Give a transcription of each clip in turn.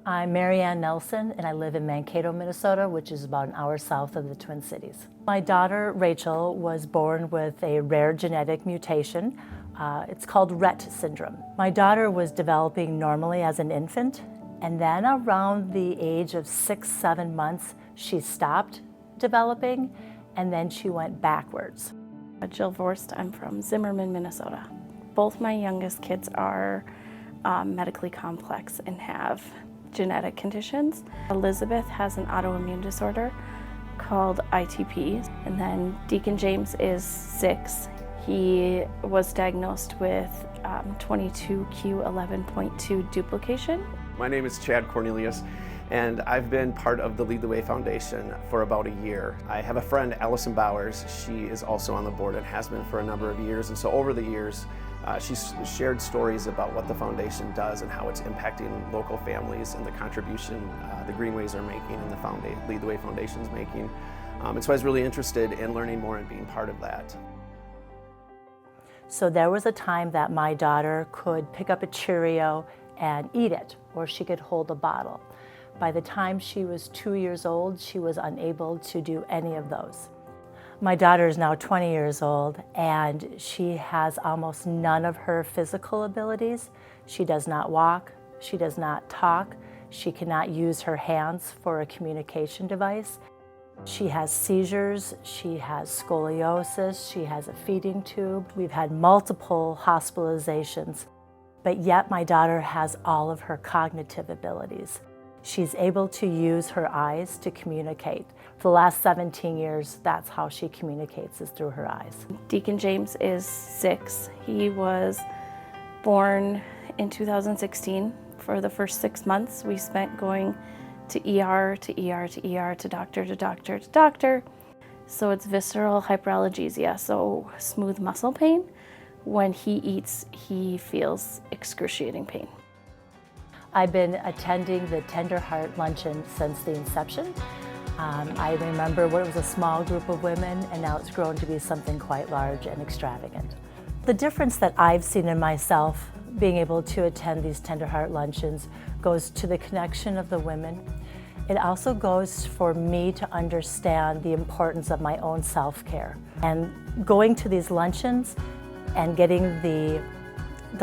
I'm Mary Ann Nelson, and I live in Mankato, Minnesota, which is about an hour south of the Twin Cities. My daughter, Rachel, was born with a rare genetic mutation. It's called Rett syndrome. My daughter was developing normally as an infant, and then around the age of 6-7 months, she stopped developing, and then she went backwards. Jill Vorst, I'm from Zimmerman, Minnesota. Both my youngest kids are medically complex and have genetic conditions. Elizabeth has an autoimmune disorder called ITP, and then Deacon James is 6. He was diagnosed with 22q11.2 duplication. My name is Chad Cornelius, and I've been part of the Lead the Way Foundation for about a year. I have a friend, Allison Bowers. She is also on the board and has been for a number of years, and so over the years, she's shared stories about what the foundation does and how it's impacting local families and the contribution the Greenways are making and the Lead the Way Foundation is making. And so I was really interested in learning more and being part of that. So there was a time that my daughter could pick up a Cheerio and eat it, or she could hold a bottle. By the time she was 2 years old, she was unable to do any of those. My daughter is now 20 years old, and she has almost none of her physical abilities. She does not walk, she does not talk, she cannot use her hands for a communication device. She has seizures, she has scoliosis, she has a feeding tube. We've had multiple hospitalizations, but yet my daughter has all of her cognitive abilities. She's able to use her eyes to communicate. For the last 17 years, that's how she communicates, is through her eyes. Deacon James is 6. He was born in 2016. For the first 6 months, we spent going to ER, to ER, to ER, to doctor, to doctor, to doctor. So it's visceral hyperalgesia, so smooth muscle pain. When he eats, he feels excruciating pain. I've been attending the TendHer Luncheon since the inception. I remember when it was a small group of women, and now it's grown to be something quite large and extravagant. The difference that I've seen in myself being able to attend these TendHer Luncheons goes to the connection of the women. It also goes for me to understand the importance of my own self-care. And going to these luncheons and getting the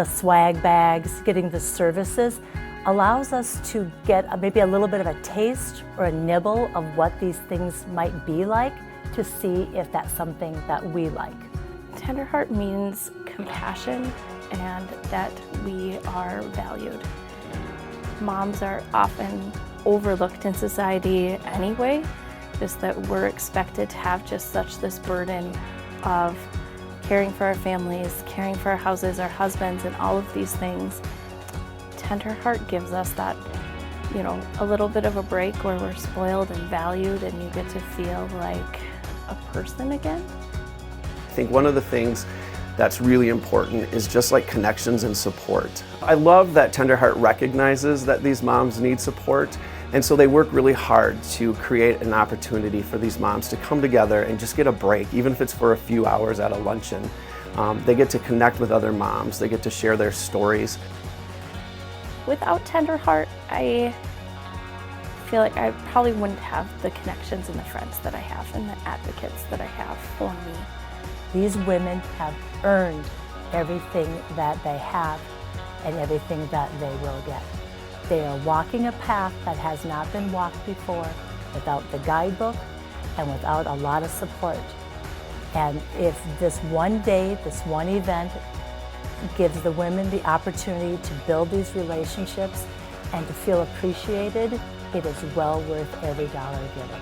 swag bags, getting the services, allows us to get maybe a little bit of a taste or a nibble of what these things might be like, to see if that's something that we like. Tender heart means compassion and that we are valued. Moms are often overlooked in society anyway, just that we're expected to have just such this burden of caring for our families, caring for our houses, our husbands, and all of these things. Tender Heart gives us that, a little bit of a break where we're spoiled and valued and you get to feel like a person again. I think one of the things that's really important is just like connections and support. I love that Tender Heart recognizes that these moms need support, and so they work really hard to create an opportunity for these moms to come together and just get a break, even if it's for a few hours at a luncheon. They get to connect with other moms, they get to share their stories. Without Tender Heart, I feel like I probably wouldn't have the connections and the friends that I have and the advocates that I have for me. These women have earned everything that they have and everything that they will get. They are walking a path that has not been walked before, without the guidebook and without a lot of support. And if this one day, this one event, gives the women the opportunity to build these relationships and to feel appreciated, it is well worth every dollar given.